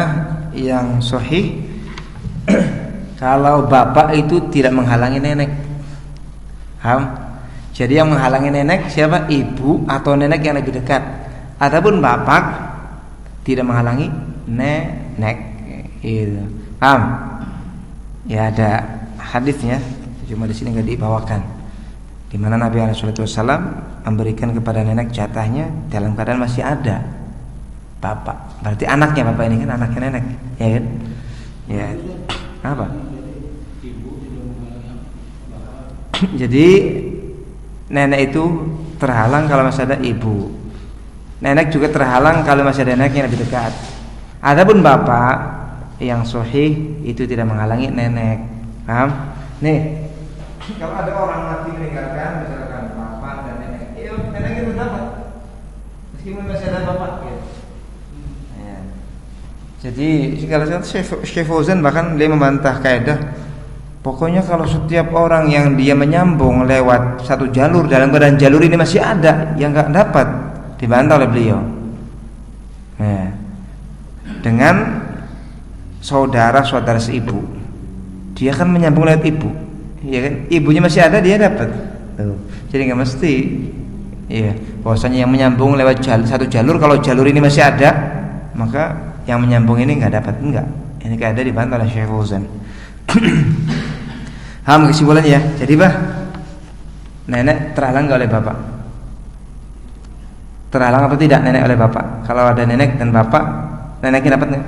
yang sahih kalau bapak itu tidak menghalangi nenek. Paham? Jadi yang menghalangi nenek siapa? Ibu atau nenek yang lebih dekat. Adapun bapak tidak menghalangi nenek. Itu. Paham? Ya, ada hadisnya, cuma di sini enggak dibawakan. Di mana Nabi SAW memberikan kepada nenek jatahnya dalam keadaan masih ada bapak. Berarti anaknya bapak ini kan anaknya nenek, ya kan? Ya. Apa? Jadi nenek itu terhalang kalau masih ada ibu. Nenek juga terhalang kalau masih ada nenek yang lebih dekat. Adapun bapak yang sahih itu tidak menghalangi nenek. Paham? Nih. Kalau ada orang mati meninggalkan misalkan bapak dan nenek, nenek itu dapat meskipun masih ada bapak ya. Ya. Jadi kalau Syekh Fauzan bahkan dia membantah kaidah, pokoknya kalau setiap orang yang dia menyambung lewat satu jalur dalam keadaan jalur ini masih ada yang enggak dapat, dibantah oleh beliau. Ya. Dengan saudara seibu, dia kan menyambung lewat ibu. Ya kan, ibunya masih ada dia dapat. Jadi nggak mesti. Iya, bahwasanya yang menyambung lewat satu jalur, kalau jalur ini masih ada, maka yang menyambung ini nggak dapat, enggak. Ini keadaan dibantah oleh Syekh Fauzan. Ham kesimpulan ya. Jadi nenek terhalang oleh bapak. Terhalang atau tidak nenek oleh bapak? Kalau ada nenek dan bapak, neneknya dapat nggak?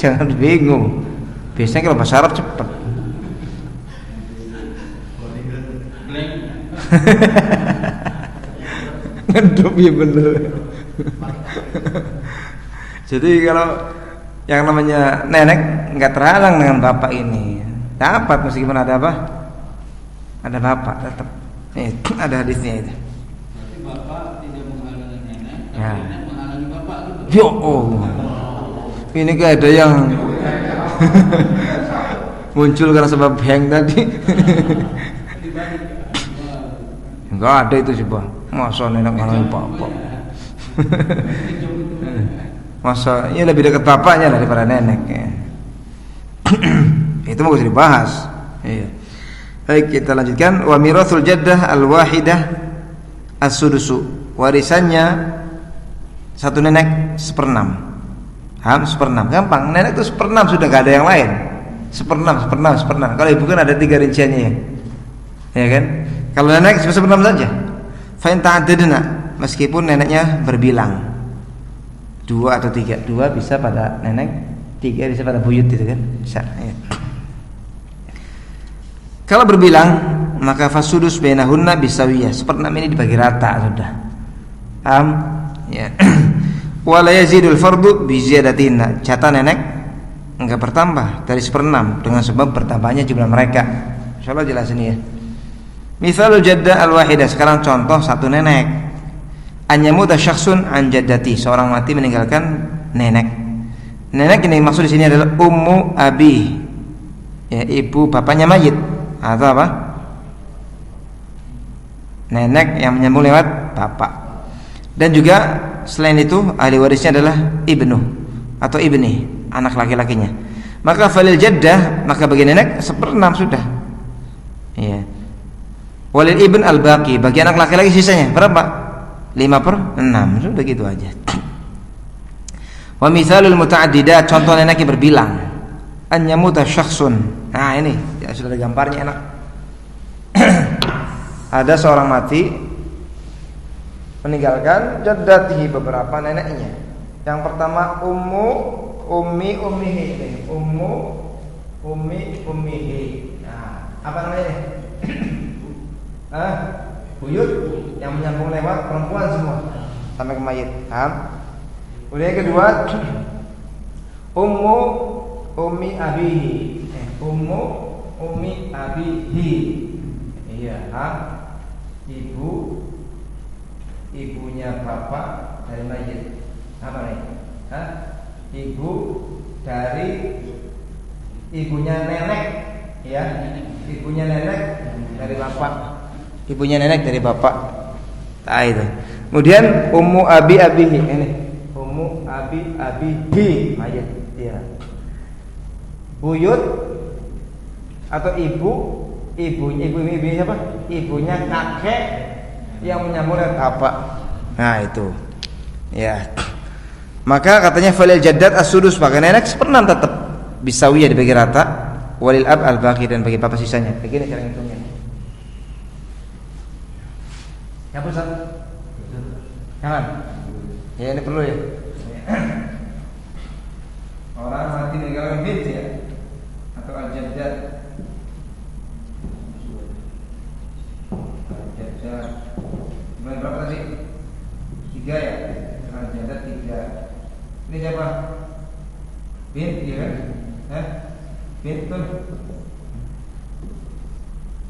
Jangan bingung. Biasanya kalau bahasa Arab cepat. Ngedup ya bener. Jadi kalau yang namanya nenek nggak terhalang dengan bapak ini, dapat meskipun ada apa? Ada bapak tetap. Ada hadisnya itu. Berarti bapak tidak menghalangi nenek, tapi Ya. nenek menghalangi bapak. Yo, ini kayak ada yang muncul karena sebab hang tadi. Enggak ada itu sih, Bang. Masa nenek ngalahin bapak. Masa ini lebih dekat bapaknya daripada nenek ya. Itu mau dibahas. Iya. Baik, kita lanjutkan. Wa mirathul jaddah al-wahidah as-sudusu. Warisannya satu nenek 1/6. 1/6 gampang, nenek itu 1/6 sudah gak ada yang lain. 1/6. Kalau ibu kan ada 3 rinciannya ya kan? Kalau nenek 1/6 saja. Fa in ta'addadna, meskipun neneknya berbilang 2 atau 3, 2 bisa pada nenek, 3 bisa pada buyut gitu kan? Bisa ya. Kalau berbilang maka fasudus bainahunna bisawiyah. 1/6 ini dibagi rata sudah. Paham? Ya. Wala yazidul fardu bi ziyadatina. Jatah nenek enggak bertambah dari 1/6 dengan sebab bertambahnya jumlah mereka. Insyaallah jelas ini ya. Misalul jadda al-wahidah, sekarang contoh satu nenek. Anyamuta syakhsun an jaddati, seorang mati meninggalkan nenek. Nenek ini maksud di sini adalah ummu abi, ya, ibu bapaknya mayit, atau apa? Nenek yang menyambung lewat bapak. Dan juga selain itu ahli warisnya adalah ibnu atau ibni, anak laki-lakinya. Maka falil jaddah, maka bagi nenek 1/6 sudah. Ya. Walil ibn al-baqi, bagi anak laki-laki sisanya berapa? 5/6, sudah gitu aja. Wa mithalul muta'addidat, contoh nenek yang berbilang. An yamuta syakhsun. Nah ini ya, sudah ada gambarnya enak. Ada seorang mati meninggalkan jaddatihi, beberapa neneknya. Yang pertama ummihi. Nah, apa namanya? Buyut yang menyambung lewat perempuan semua sampai ke mayit. Paham? Kemudian yang kedua ummi abihi. Ummi abihi. Iya, ibunya bapak dari mayit. Apa nih? Ibu dari ibunya nenek, ya. Ibunya nenek dari bapak. Ibunya nenek dari bapak. Nah itu. Kemudian ummu abihi ini. Ummu abihi mayit. Ya. Buyut atau ibunya siapa? Ibunya kakek yang menyambung dengan bapak. Nah itu. Ya. Maka katanya falil jaddat as-sudus, maka nenek 1/6 tetap bisawiyah dibagi rata. Walil ab al-baqi, dan bagi bapak sisanya. Begini cara ngitungnya. Ya Ustaz? Jangan. Ya ini perlu ya. Orang mati meninggalkan bint ya, atau al-jaddat. Al-jaddat. Mulai berapa tadi? 3 ya. Al-jaddat 3. Ini siapa? Bint ya kan? Bint tuh.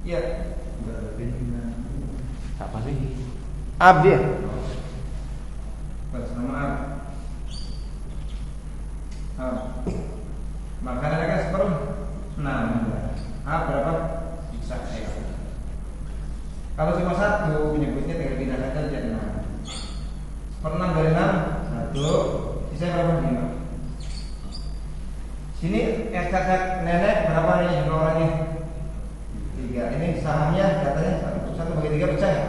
Iya. Apa sih? Ab dia. Nama ab. Makanannya kan 1/6. Ab berapa? Bisa ya. Kalau cuma 1 menyebutnya tinggal pindahkan saja 6. 1/6 dari 6 1. Sisa berapa? 5. Sini kakak nenek berapa nih jumlah orangnya? 3. Ini sahamnya katanya 1/3 pecah ya?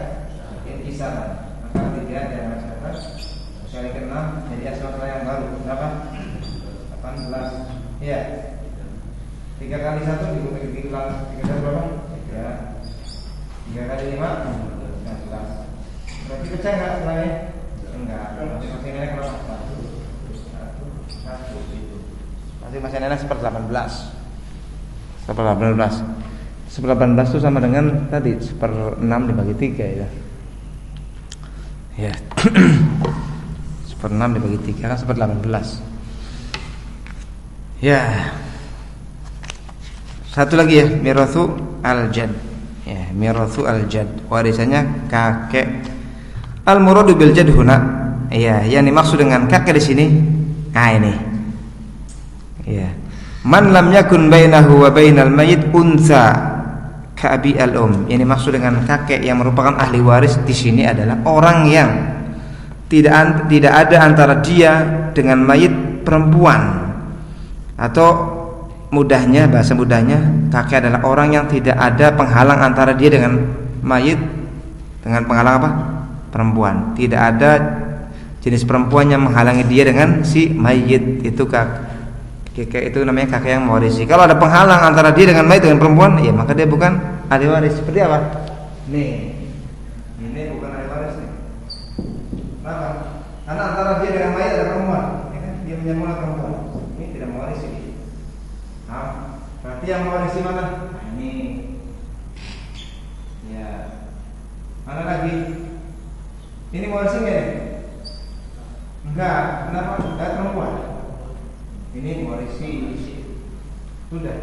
Kisah. Maka 3 dan masyarakat kali ke 6 jadi asal yang baru berapa? 18. Iya. 3 kali 1 diulang 3 kali berapa? 3 kali 5 19. Berarti pecah enggak setelahnya? Enggak. Masih nenek berapa? 1 masih nenek 1/18. 1/18. 1/18 itu sama dengan tadi 1/6 dibagi 3 ya. Ya. 1/6 dibagi 3 kan 1/18. Ya. Satu lagi ya, mirathu al-jad. Ya, mirathu al-jad. Warisannya kakek. Al-muradu bil jad huna. Ya, yang dimaksud dengan kakek di sini. Nah ini. Ya. Man lam yakun bainahu wa bainal mayyit unsa ka'bi al-um. Yang dimaksud dengan kakek yang merupakan ahli waris di sini adalah orang yang tidak ada antara dia dengan mayit perempuan. Atau mudahnya, bahasa mudahnya, kakek adalah orang yang tidak ada penghalang antara dia dengan mayit, dengan penghalang apa? Perempuan. Tidak ada jenis perempuan yang menghalangi dia dengan si mayit. Itu kakek, itu namanya kakek yang mewarisi. Kalau ada penghalang antara dia dengan mayit dengan perempuan, ya maka dia bukan ahli waris. Seperti apa? Nih, ini bukan ahli waris nih. Kenapa? Karena antara dia dengan mayit ada perempuan, ya kan? Dia menyambung perempuan. Ini tidak mewarisi. Nah, berarti yang mewarisi mana? Nah, ini. Ya. Mana lagi? Ini mewarisi nggak? Enggak. Kenapa? Enggak perempuan. ini mewarisi sudah.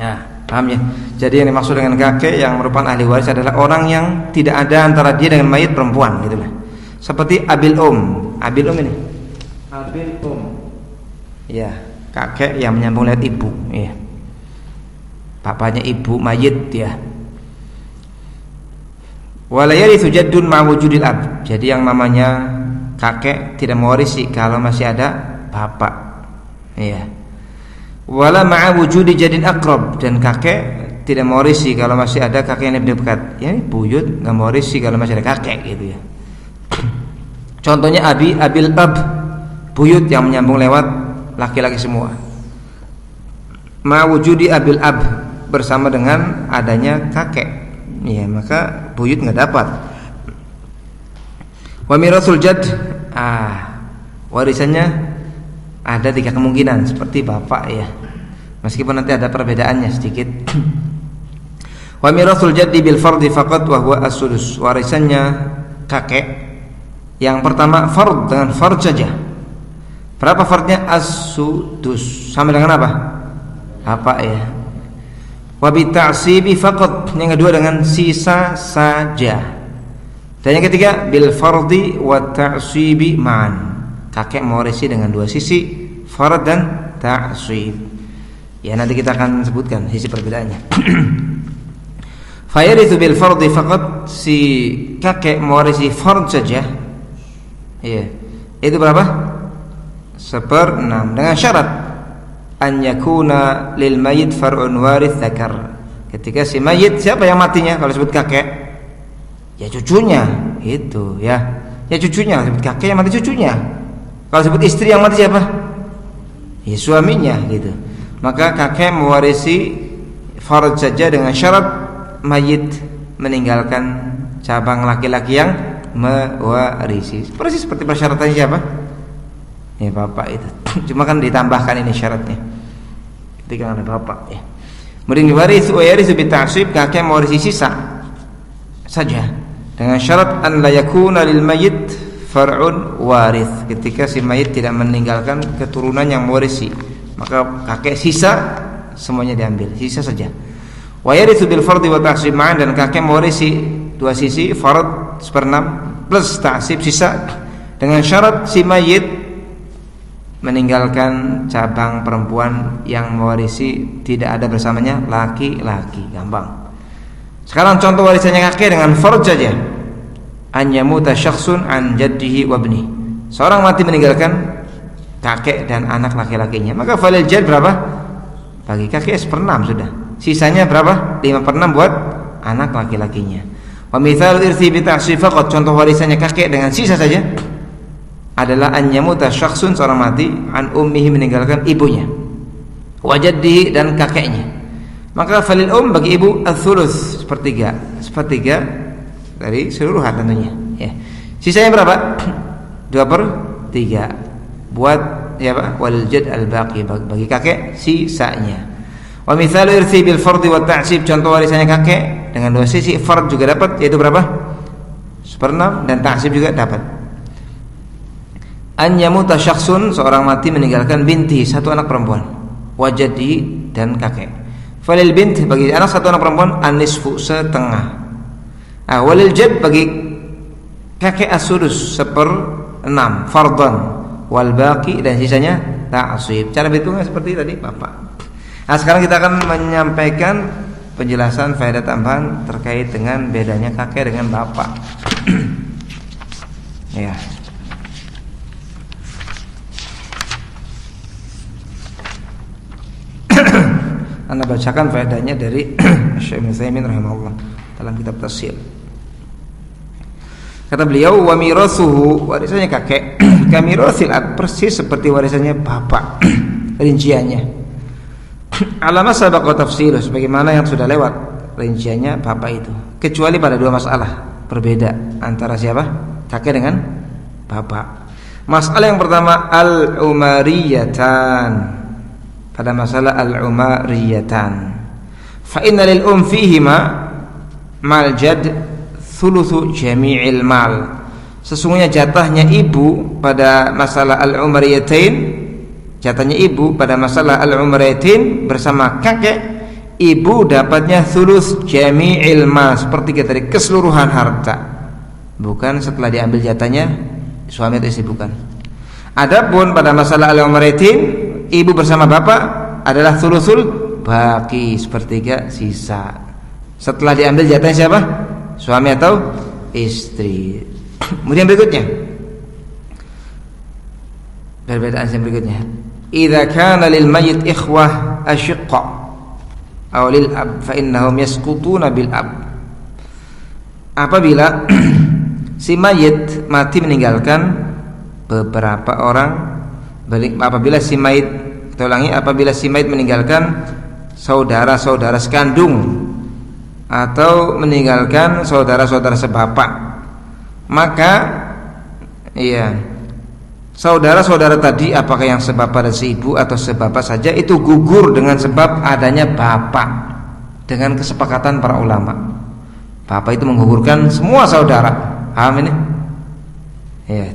Ya, paham ya? Jadi yang dimaksud dengan kakek yang merupakan ahli waris adalah orang yang tidak ada antara dia dengan mayit perempuan, gitulah. Seperti abil Abil ini. Abil ya, kakek yang menyambung lewat ibu, ya. Bapaknya ibu mayit ya. Wala yarithu jaddun ma wujudil ab. Jadi yang namanya kakek tidak mewarisi kalau masih ada bapak. Iya. Wala ma'a wujudi jadin aqrab, dan kakek tidak mewarisi kalau masih ada kakek yang lebih dekat. Ya, buyut enggak mewarisi kalau masih ada kakek gitu ya. Contohnya abil ab, buyut yang menyambung lewat laki-laki semua. Ma wujudi abil ab, bersama dengan adanya kakek. Ya, maka buyut enggak dapat. Wa mirasul jadd, warisannya ada 3 kemungkinan seperti bapak ya. Meskipun nanti ada perbedaannya sedikit. Wa mirasul jaddi bil fardhi faqat wa huwa as-sudus. Warisannya kakek yang pertama fard, dengan fard saja. Berapa fardnya? As-sudus. Sama dengan apa? Bapak ya. Wa bi ta'sibi faqat. Yang kedua dengan sisa saja. Dan yang ketiga bil fardhi wa ta'sibi ma'an. Kakek mewarisi dengan 2 sisi, fard dan ta'sib. Ya, nanti kita akan sebutkan sisi perbedaannya. Fayarithu bil fardhi faqat, si kakek mewarisi fard saja. Ya. Itu berapa? 1/6 dengan syarat an yakuna lil mayyit far'un warith dzakar. Ketika si mayit, siapa yang matinya kalau sebut kakek? Ya cucunya, itu ya. Ya cucunya, sebut kakek yang mati cucunya. Kalau sebut istri yang mati siapa? Ya suaminya gitu. Maka kakek mewarisi fard saja dengan syarat mayit meninggalkan cabang laki-laki yang mewarisi. Persis seperti persyaratannya siapa? Ya bapak itu. Cuma kan ditambahkan ini syaratnya. Ketika ada bapak ya. Kemudian diwaris wa yarisu bi ta'sib, kakek mewarisi sisa saja dengan syarat an la yakuna lil mayyit far'un warith. Ketika si mayit tidak meninggalkan keturunan yang mewarisi, maka kakek sisa semuanya diambil, sisa saja. Wa yarithu bil fardhi wa ta'sib ma'an, dan kakek mewarisi 2 sisi, fard 1/6 plus ta'sib sisa, dengan syarat si mayit meninggalkan cabang perempuan yang mewarisi tidak ada bersamanya laki-laki. Gampang. Sekarang contoh warisannya kakek dengan fard saja. An yamuta syakhsun an jaddihi wa ibni. Seorang mati meninggalkan kakek dan anak laki-lakinya, maka falil jadd berapa? Bagi kakek 1/6 sudah. Sisanya berapa? 5/6 buat anak laki-lakinya. Wa mithal irthi bi ta'sib faqat, contoh warisannya kakek dengan sisa saja adalah an yamuta syakhsun, seorang mati, an ummihi meninggalkan ibunya, wa jaddihi dan kakeknya. Maka falil bagi ibu ats-tsuluts, sepertiga dari seluruhan tentunya ya. Sisanya berapa? 2/3 buat ya Pak, wal jadd al-baqi, bagi kakek sisanya. Wa mithalu irthi bil fardhi wa ta'sib, contoh warisannya kakek dengan 2 sisi, fard juga dapat, yaitu berapa? 1/6 dan ta'sib juga dapat. An yamuta syakhsun, seorang mati meninggalkan binti, 1 anak perempuan, wa jaddi dan kakek. Falil bint, bagi anak 1 anak perempuan, an-nisfu, setengah. Walil jadd, bagi kakek as-sudus, 1/6 fardhan, wal baqi, dan sisanya ta'sib. Cara hitungnya seperti tadi Bapak. Nah, sekarang kita akan menyampaikan penjelasan faedah tambahan terkait dengan bedanya kakek dengan bapak. Ya. Anda bacakan faedahnya dari Syekh Ibnu Utsaimin rahimahullah dalam kitab Tafsir. Kata beliau, wa mirasuhu, warisannya kakek, kamirasil ab, persis seperti warisannya bapak. Rinciannya alama sabaqa tafsiluh, sebagaimana yang sudah lewat rinciannya bapak itu, kecuali pada 2 masalah berbeda antara siapa? Kakek dengan bapak. Masalah yang pertama al-umariyatan, pada masalah al-umariyatan, fa inna lil fihima mal jadd thuluthu jami'il mal, Sesungguhnya jatahnya ibu pada masalah al-umriyatain, jatahnya ibu pada masalah al-umriyatain bersama kakek, ibu dapatnya thuluth jami'il mal, sepertiga dari keseluruhan harta. Bukan setelah diambil jatahnya suami atau istri, bukan. Adapun pada masalah al-umriyatain, ibu bersama bapak adalah thuluthul baqi, sepertiga sisa. Setelah diambil jatahnya siapa? Suami atau istri. Kemudian berikutnya, perbedaan yang berikutnya, idza kana lil mayyit ikhwah ashiqqa aw lil ab fa innahum yasqutuna bil ab. Apabila si mayit mati meninggalkan beberapa orang, apabila si mayit meninggalkan saudara-saudara sekandung atau meninggalkan saudara-saudara sebapak, maka saudara-saudara tadi, apakah yang sebapak dan seibu atau sebapak saja, itu gugur dengan sebab adanya bapak, dengan kesepakatan para ulama. Bapak itu menggugurkan semua saudara. Paham ini? Ya.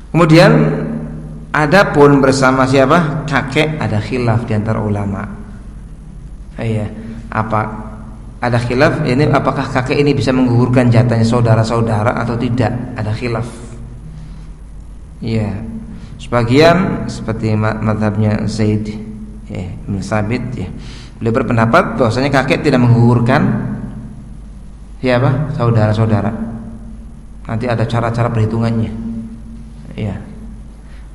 Kemudian adapun bersama siapa? Kakek, ada khilaf di antara ulama. Ada khilaf ini, apakah kakek ini bisa menggugurkan jatahnya saudara-saudara atau tidak? Ada khilaf. Ya. Sebagian seperti mazhabnya Zaid bin Sabit, beliau berpendapat bahwasanya kakek tidak menggugurkan siapa? Saudara-saudara. Nanti ada cara-cara perhitungannya. Ya.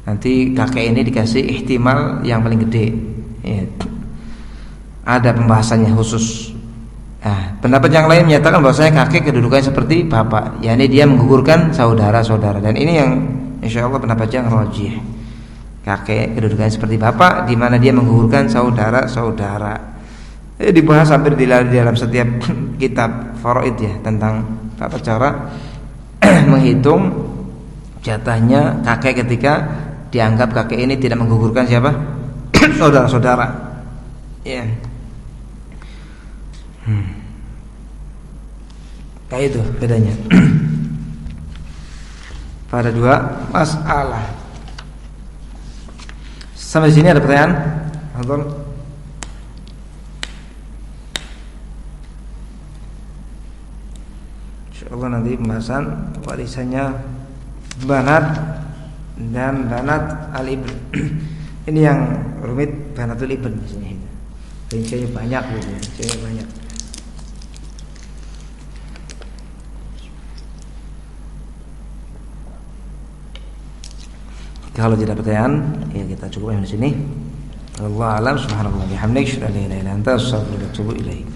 Nanti kakek ini dikasih ihtimal yang paling gede. Ya. Ada pembahasannya khusus. Nah, pendapat yang lain menyatakan bahwasanya kakek kedudukannya seperti bapak, yakni dia menggugurkan saudara-saudara, dan ini yang insyaallah pendapat yang rajih. Kakek kedudukannya seperti bapak, di mana dia menggugurkan saudara-saudara. Dibahas hampir di dalam setiap kitab faraid ya, tentang tata cara menghitung jatahnya kakek ketika dianggap kakek ini tidak menggugurkan siapa? Saudara-saudara. Ya. Kayak itu bedanya. Pada dua masalah. Sampai sini ada pertanyaan? Hadal. Insyaallah nanti pembahasan warisannya banat dan banat al-ibn. Ini yang rumit, banatul ibn di sini. Rinciannya banyak gitu, rinciannya banyak. Kalau tidak pertanyaan, ya kita cukupkan di sini. Wallahu a'lam, subhanallah bihamdihi, asyhadu an la ilaha illa anta, astaghfiruka wa atubu ilaik.